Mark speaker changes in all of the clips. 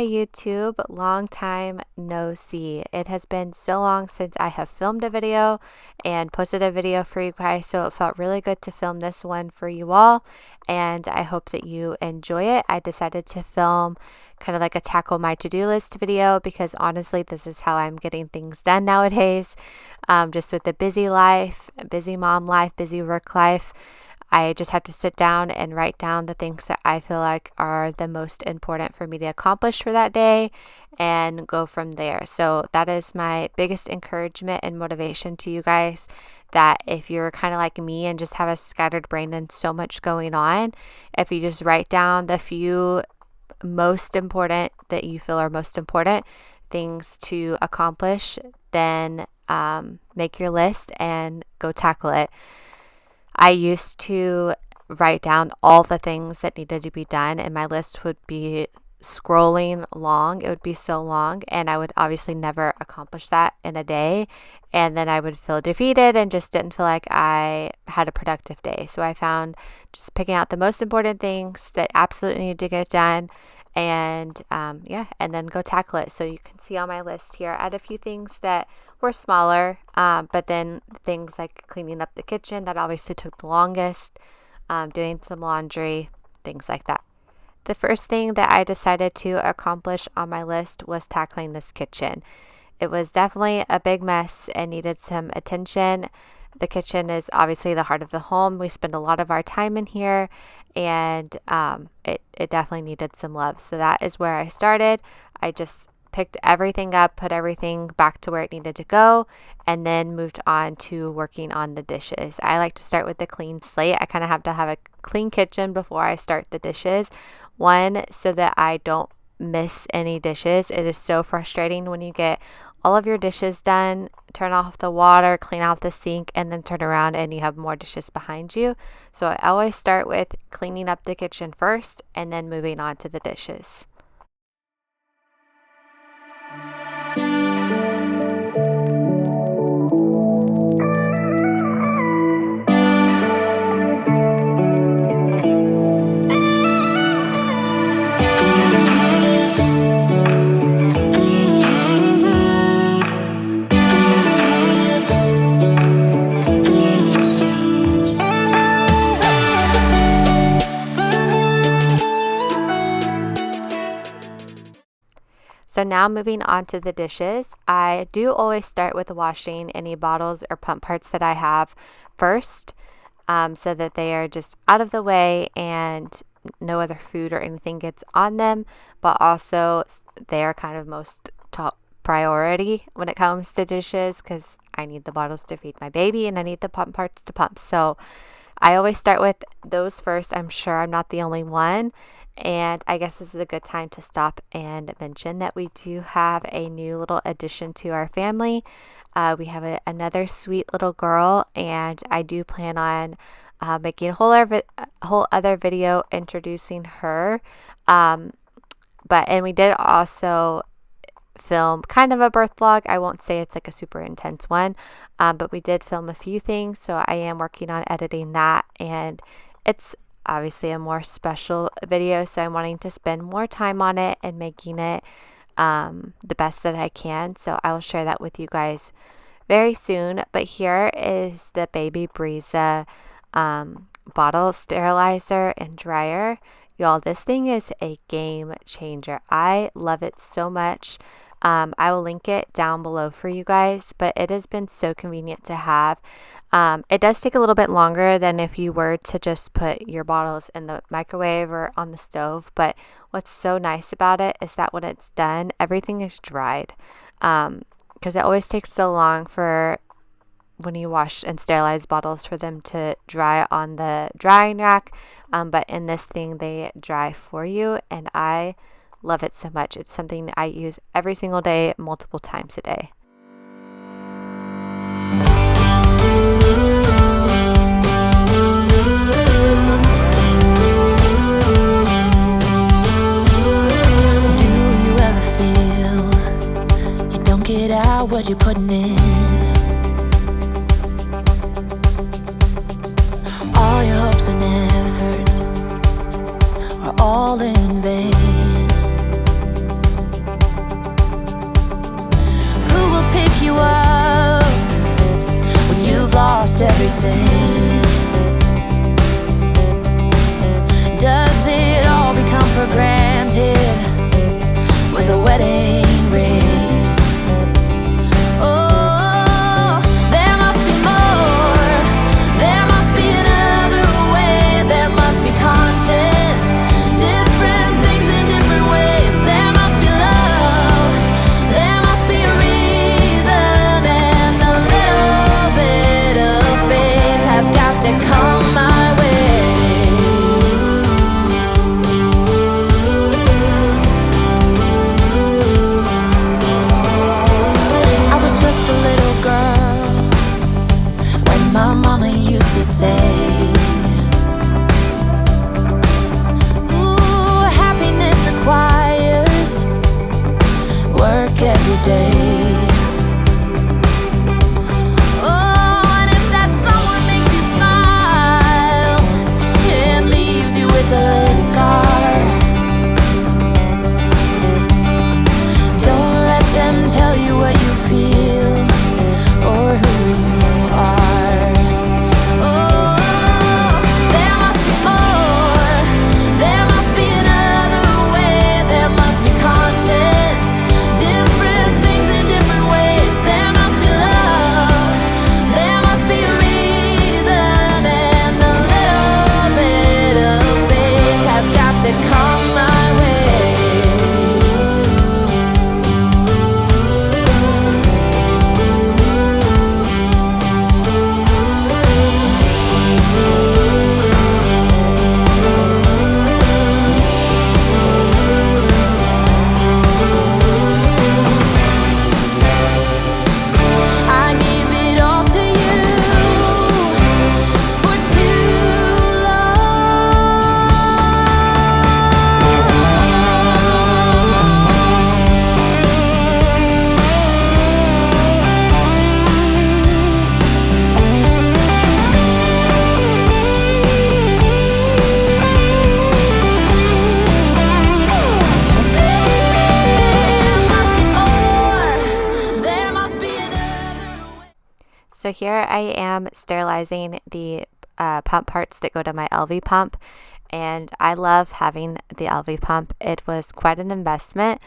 Speaker 1: Hi YouTube, long time no see. It has been so long since I have filmed a video and posted a video for you guys, so it felt really good to film this one for you all, and I hope that you enjoy it. I decided to film kind of like a tackle my to-do list video because honestly this is how I'm getting things done nowadays. Just with the busy life, busy mom life, busy work life, I just have to sit down and write down the things that I feel like are the most important for me to accomplish for that day and go from there. So that is my biggest encouragement and motivation to you guys, that if you're kind of like me and just have a scattered brain and so much going on, if you just write down the few most important that you feel are most important things to accomplish, then make your list and go tackle it. I used to write down all the things that needed to be done, and my list would be scrolling long. It would be so long, and I would obviously never accomplish that in a day. And then I would feel defeated and just didn't feel like I had a productive day. So I found just picking out the most important things that absolutely need to get done, and and then go tackle it. So you can see on my list here, I had a few things that were smaller, but then things like cleaning up the kitchen, that obviously took the longest, doing some laundry, things like that. The first thing that I decided to accomplish on my list was tackling this kitchen. It was definitely a big mess and needed some attention. The kitchen is obviously the heart of the home. We spend a lot of our time in here, and it definitely needed some love. So that is where I started. I just picked everything up, put everything back to where it needed to go, and then moved on to working on the dishes. I like to start with the clean slate. I kind of have to have a clean kitchen before I start the dishes. One, so that I don't miss any dishes. It is so frustrating when you get all of your dishes done, turn off the water, clean out the sink, and then turn around and you have more dishes behind you. So I always start with cleaning up the kitchen first and then moving on to the dishes. So now moving on to the dishes, I do always start with washing any bottles or pump parts that I have first, so that they are just out of the way and no other food or anything gets on them, but also they are kind of most top priority when it comes to dishes because I need the bottles to feed my baby and I need the pump parts to pump. So I always start with those first. I'm sure I'm not the only one. And I guess this is a good time to stop and mention that we do have a new little addition to our family. We have another sweet little girl, and I do plan on making a whole other video introducing her. And we did also film kind of a birth vlog. I won't say it's like a super intense one, but we did film a few things, so I am working on editing that, and it's obviously a more special video, so I'm wanting to spend more time on it and making it the best that I can. So I will share that with you guys very soon. But here is the Baby Breeza bottle sterilizer and dryer. Y'all, this thing is a game changer. I love it so much. I will link it down below for you guys, but it has been so convenient to have. It does take a little bit longer than if you were to just put your bottles in the microwave or on the stove, but what's so nice about it is that when it's done, everything is dried, because it always takes so long for when you wash and sterilize bottles for them to dry on the drying rack, but in this thing they dry for you, and I love it so much. It's something I use every single day, multiple times a day.
Speaker 2: Get out what you're putting in. All your hopes and efforts are all in vain. everything? Does it all become for granted with a wedding ring? Oh, there must be more. There must be another way. There must be conscience. Different things in different ways. There must be love. There must be a reason, and a little bit of faith has got to come my way. I was just a little girl when my mama used to say, ooh, happiness requires work every day. Oh, and if that someone makes you smile and leaves you with a scar, don't let them tell you what you feel or who you are. Oh, there must be more. There must be another way. There must be conscience. Different things in different ways. There must be love. There must be a reason, and a little bit of faith has got to come my way. I gave it all to you for too There must be more. There must be another way.
Speaker 1: So here I am sterilizing the pump parts that go to my LV pump, and I love having the LV pump. It was quite an investment,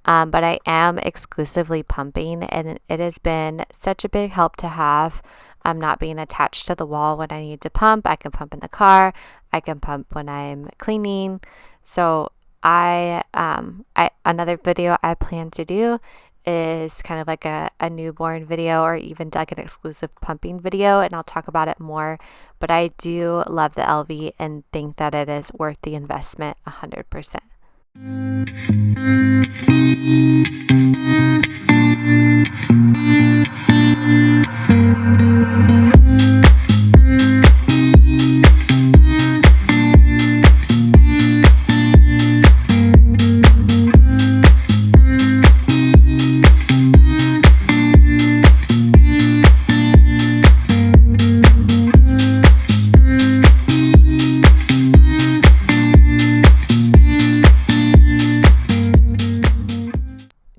Speaker 1: but I am exclusively pumping, and it has been such a big help to have. I'm not being attached to the wall when I need to pump. I can pump in the car. I can pump when I'm cleaning. So another video I plan to do is kind of like a newborn video, or even like an exclusive pumping video, and I'll talk about it more. But I do love the LV and think that it is worth the investment 100%.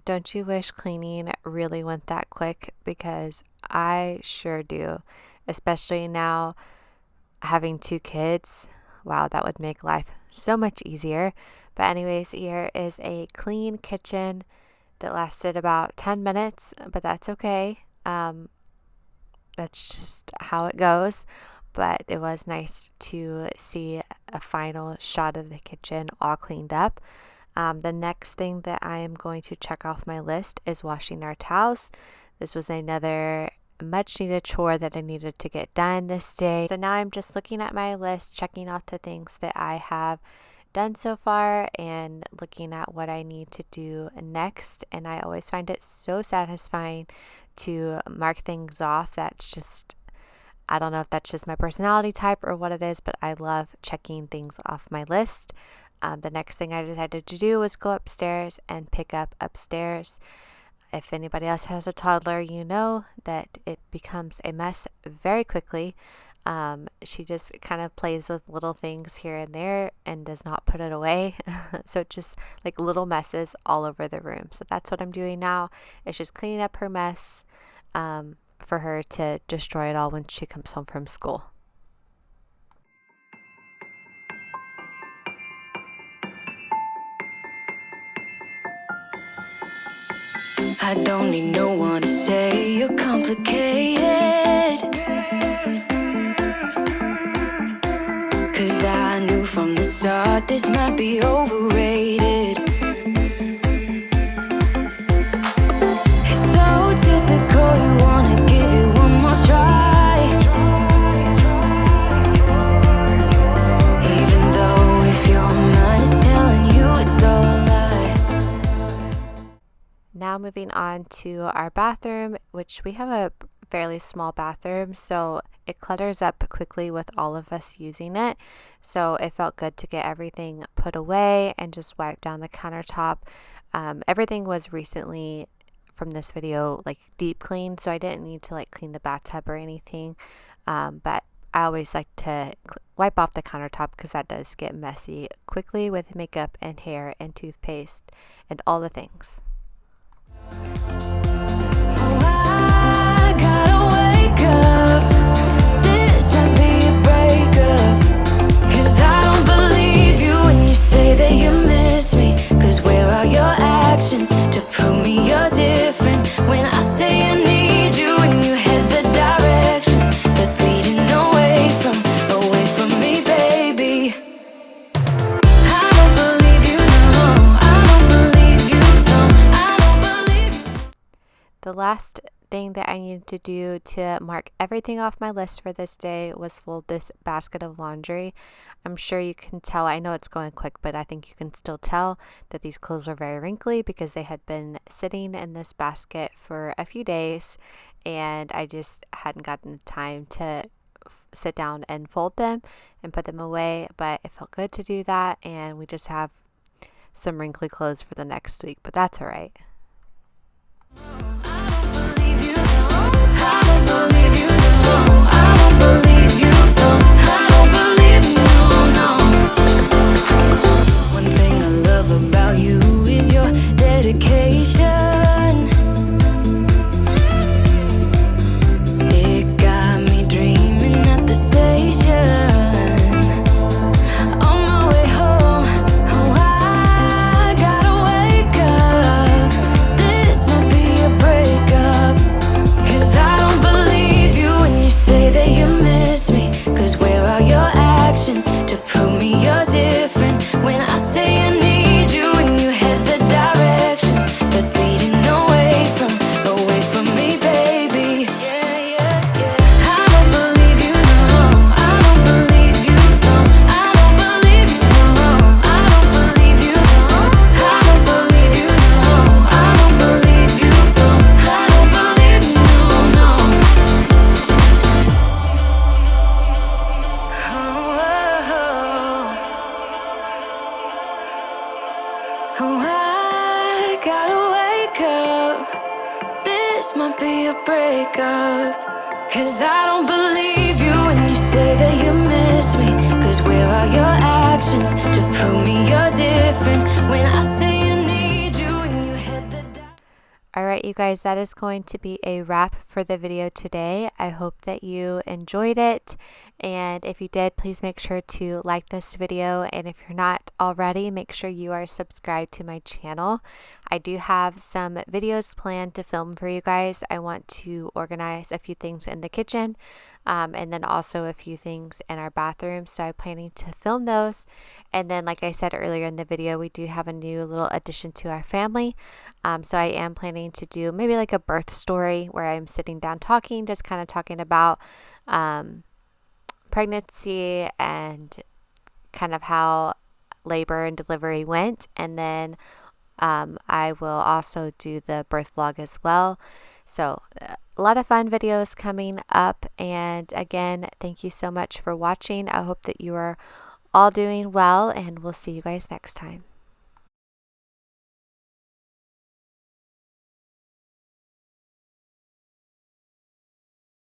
Speaker 1: Don't you wish cleaning really went that quick? Because I sure do, especially now having 2 kids. Wow, that would make life so much easier. But anyways, here is a clean kitchen that lasted about 10 minutes, but that's okay. That's just how it goes. But it was nice to see a final shot of the kitchen all cleaned up. The next thing that I am going to check off my list is washing our towels. This was another much needed chore that I needed to get done this day. So now I'm just looking at my list, checking off the things that I have done so far and looking at what I need to do next. And I always find it so satisfying to mark things off. That's just, I don't know if that's just my personality type or what it is, but I love checking things off my list. The next thing I decided to do was go upstairs and pick up upstairs. If anybody else has a toddler, you know that it becomes a mess very quickly. She just kind of plays with little things here and there and does not put it away. So just like little messes all over the room. So that's what I'm doing now. It's just cleaning up her mess. for her to destroy it all when she comes home from school.
Speaker 2: I don't need no one to say you're complicated, 'cause I knew from the start this might be overrated. It's so typical, you wanna give you one more try, even though if your mind is telling you it's all a lie.
Speaker 1: Now moving on to our bathroom, which we have a fairly small bathroom, so it clutters up quickly with all of us using it. So it felt good to get everything put away and just wipe down the countertop. Everything was recently from this video like deep cleaned, so I didn't need to like clean the bathtub or anything. But I always like to wipe off the countertop because that does get messy quickly with makeup and hair and toothpaste and all the things.
Speaker 2: Oh, I gotta wake up. This might be a breakup, 'cause I don't believe you when you say that you miss me. 'Cause where are your actions to prove me you're different? When I say I need you and you head the direction that's leading away from me, baby. I don't believe you, no. I don't believe you, no. I don't believe you.
Speaker 1: The last thing that I needed to do to mark everything off my list for this day was fold this basket of laundry. I'm sure you can tell, I know it's going quick, but I think you can still tell that these clothes are very wrinkly because they had been sitting in this basket for a few days and I just hadn't gotten the time to sit down and fold them and put them away, but it felt good to do that, and we just have some wrinkly clothes for the next week, but that's all right.
Speaker 2: One thing I love about you is your dedication. It got me dreaming at the station. On my way home, oh, I gotta wake up. This might be a breakup, 'cause I don't believe you when you say that you miss me. 'Cause where are your actions to prove me you're different? When I say I need you and you head the direction that's leading away from me, baby. Yeah, yeah, yeah. I don't believe you, no. I don't believe you, no. I don't believe you, no. I don't believe you, no. I don't believe you, no. I don't believe you, no. I don't believe you, no, no. Oh, I gotta wake up. This might be a breakup, 'cause I don't believe you when you say that you miss me. 'Cause where are your actions to prove me you're different? When I say I need you and you hit the
Speaker 1: Alright, you guys, that is going to be a wrap for the video today. I hope that you enjoyed it, and if you did, please make sure to like this video, and if you're not already, make sure you are subscribed to my channel. I do have some videos planned to film for you guys. I want to organize a few things in the kitchen, and then also a few things in our bathroom, so I'm planning to film those. And then, like I said earlier in the video, we do have a new little addition to our family, so I am planning to do maybe like a birth story where I'm sitting down talking, just kind of talking about pregnancy and kind of how labor and delivery went, and then I will also do the birth vlog as well. So a lot of fun videos coming up, and again, thank you so much for watching. I hope that you are all doing well, and we'll see you guys next time.